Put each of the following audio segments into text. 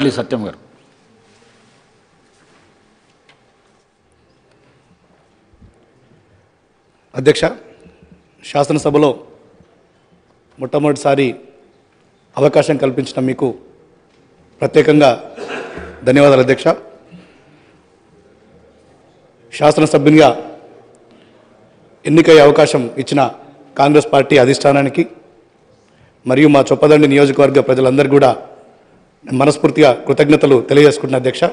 Please సత్యం గారు. అధ్యక్ష, శాసనసభలో మొట్టమొదటిసారి అవకాశం కల్పించిన మీకు ప్రత్యేకంగా ధన్యవాదాలు అధ్యక్ష. శాసనసభ్యునిగా ఎన్నికయ్యే అవకాశం ఇచ్చిన కాంగ్రెస్ పార్టీ అధిష్టానానికి మరియు మా చొప్పదండి నియోజకవర్గ ప్రజలందరికీ కూడా మనస్ఫూర్తిగా కృతజ్ఞతలు తెలియజేసుకుంటున్నా అధ్యక్ష.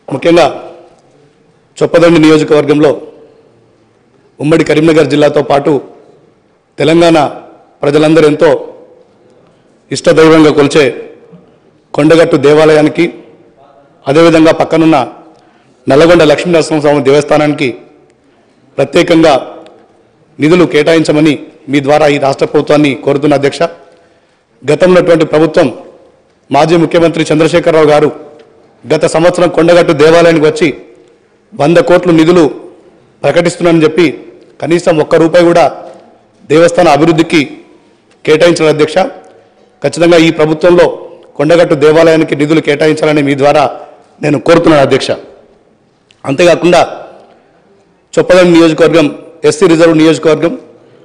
ముఖ్యంగా చొప్పదండి నియోజకవర్గంలో ఉమ్మడి కరీంనగర్ జిల్లాతో పాటు తెలంగాణ ప్రజలందరూ ఎంతో ఇష్టదైవంగా కొలిచే కొండగట్టు దేవాలయానికి, అదేవిధంగా పక్కనున్న నల్లగొండ లక్ష్మీనరసింహస్వామి దేవస్థానానికి ప్రత్యేకంగా నిధులు కేటాయించమని మీ ద్వారా ఈ రాష్ట్ర ప్రభుత్వాన్ని కోరుతున్న అధ్యక్ష. గతంలో ప్రభుత్వం మాజీ ముఖ్యమంత్రి చంద్రశేఖరరావు గారు గత సంవత్సరం కొండగట్టు దేవాలయానికి వచ్చి 100 కోట్ల నిధులు ప్రకటిస్తున్నానని చెప్పి కనీసం ₹1 కూడా దేవస్థాన అభివృద్ధికి కేటాయించారు అధ్యక్ష. ఖచ్చితంగా ఈ ప్రభుత్వంలో కొండగట్టు దేవాలయానికి నిధులు కేటాయించాలని మీ ద్వారా నేను కోరుతున్నాను అధ్యక్ష. అంతేకాకుండా చొప్పదండి నియోజకవర్గం ఎస్సీ రిజర్వ్ నియోజకవర్గం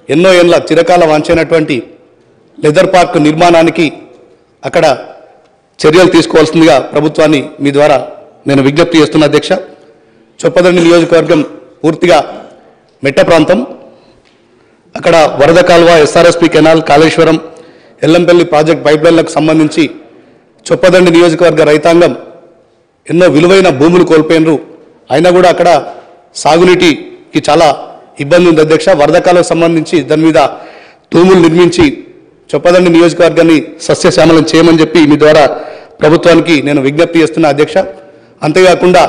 ఎన్నో ఏళ్ళ చిరకాల వాంఛైనటువంటి లెదర్ పార్క్ నిర్మాణానికి అక్కడ చర్యలు తీసుకోవాల్సిందిగా ప్రభుత్వాన్ని మీ ద్వారా నేను విజ్ఞప్తి చేస్తున్నా అధ్యక్ష. చొప్పదండి నియోజకవర్గం పూర్తిగా మెట్ట ప్రాంతం. అక్కడ వరద కాల్వ, SRSP canal, Kaleshwaram, Ellampalli project పైప్లైన్లకు సంబంధించి చొప్పదండి నియోజకవర్గ రైతాంగం ఎన్నో విలువైన భూములు కోల్పోయినరు. అయినా కూడా అక్కడ సాగునీటికి చాలా ఇబ్బంది ఉంది అధ్యక్ష. వరద కాలువకు సంబంధించి దాని మీద తూములు నిర్మించి చొప్పదండి నియోజకవర్గాన్ని సస్యశ్యామలం చేయమని చెప్పి మీ ద్వారా ప్రభుత్వానికి నేను విజ్ఞప్తి చేస్తున్నా అధ్యక్ష. అంతేకాకుండా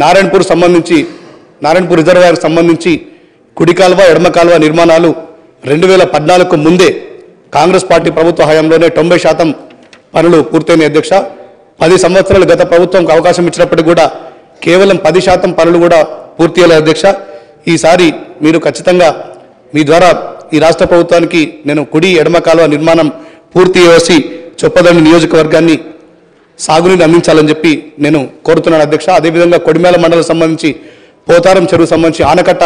నారాయణపూర్ రిజర్వాయర్కి సంబంధించి కుడి కాలువ, ఎడమ కాలువ నిర్మాణాలు 2014కు ముందే కాంగ్రెస్ పార్టీ ప్రభుత్వ హయాంలోనే 90% పనులు పూర్తయినాయి అధ్యక్ష. 10 సంవత్సరాలు గత ప్రభుత్వంకి అవకాశం ఇచ్చినప్పటికీ కూడా కేవలం 10% పనులు కూడా పూర్తి అయ్యాయి అధ్యక్ష. ఈసారి మీరు ఖచ్చితంగా మీ ద్వారా ఈ రాష్ట్ర ప్రభుత్వానికి నేను కుడి ఎడమ కాలువ నిర్మాణం పూర్తి చేసి చొప్పదండి నియోజకవర్గాన్ని సాగునీరు అందించాలని చెప్పి నేను కోరుతున్నాను అధ్యక్ష. అదేవిధంగా కొడిమేల మండలం సంబంధించి పోతారం చెరువు సంబంధించి ఆనకట్ట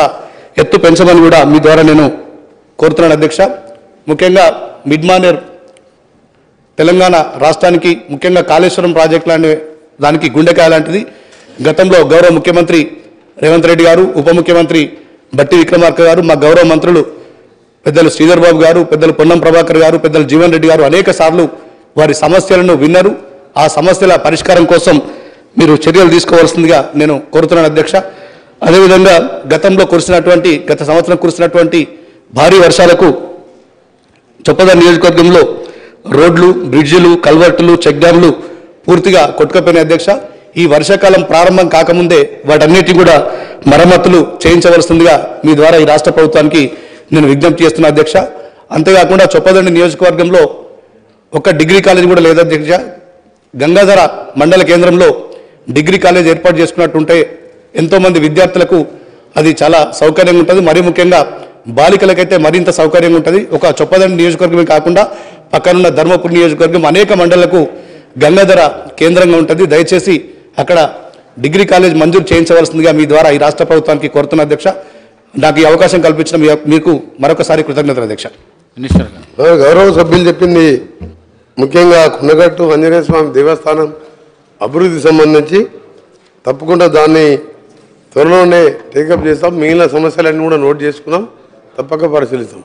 ఎత్తు పెంచమని కూడా మీ ద్వారా నేను కోరుతున్నాను అధ్యక్ష. ముఖ్యంగా మిడ్మానేర్ తెలంగాణ రాష్ట్రానికి ముఖ్యంగా కాళేశ్వరం ప్రాజెక్ట్ లాంటి దానికి గుండెకాయ లాంటిది. గతంలో గౌరవ ముఖ్యమంత్రి రేవంత్ రెడ్డి గారు, ఉప ముఖ్యమంత్రి బట్టి విక్రమార్క గారు, మా గౌరవ మంత్రులు పెద్దలు శ్రీధర్ బాబు గారు, పెద్దలు పొన్నం ప్రభాకర్ గారు, పెద్దలు జీవన్ రెడ్డి గారు అనేక సార్లు వారి సమస్యలను విన్నారు. ఆ సమస్యల పరిష్కారం కోసం మీరు చర్యలు తీసుకోవాల్సిందిగా నేను కోరుతున్నాను అధ్యక్ష. అదేవిధంగా గత సంవత్సరం కురిసినటువంటి భారీ వర్షాలకు చొప్పదండి నియోజకవర్గంలో రోడ్లు, బ్రిడ్జిలు, కల్వర్టులు, చెక్ డ్యాంలు పూర్తిగా కొట్టుకుపోయినాయి అధ్యక్ష. ఈ వర్షాకాలం ప్రారంభం కాకముందే వాటన్నిటి కూడా మరమ్మతులు చేయించవలసిందిగా మీ ద్వారా ఈ రాష్ట్ర ప్రభుత్వానికి నేను విజ్ఞప్తి చేస్తున్నా అధ్యక్ష. అంతేకాకుండా చొప్పదండి నియోజకవర్గంలో ఒక డిగ్రీ కాలేజ్ కూడా లేదు అధ్యక్ష. గంగాధర మండల కేంద్రంలో డిగ్రీ కాలేజ్ ఏర్పాటు చేసుకున్నట్టుంటే ఎంతోమంది విద్యార్థులకు అది చాలా సౌకర్యంగా ఉంటుంది. మరీ ముఖ్యంగా బాలికలకైతే మరింత సౌకర్యంగా ఉంటుంది. ఒక చొప్పదండి నియోజకవర్గమే కాకుండా పక్కనున్న ధర్మపురి నియోజకవర్గం అనేక మండలకు గంగాధర కేంద్రంగా ఉంటుంది. దయచేసి అక్కడ డిగ్రీ కాలేజ్ మంజూరు చేయించవలసిందిగా మీ ద్వారా ఈ రాష్ట్ర ప్రభుత్వానికి కోరుతున్న అధ్యక్ష. నాకు ఈ అవకాశం కల్పించిన మీకు మరొకసారి కృతజ్ఞతలు అధ్యక్ష. మినిస్టర్ గౌరవ సభ్యులు చెప్పింది ముఖ్యంగా కొండగట్టు ఆంజనేయ స్వామి దేవస్థానం అభివృద్ధి సంబంధించి తప్పకుండా దాన్ని త్వరలోనే టేకప్ చేస్తాం. మిగిలిన సమస్యలన్నీ కూడా నోట్ చేసుకున్నాం, తప్పక పరిశీలిస్తాం.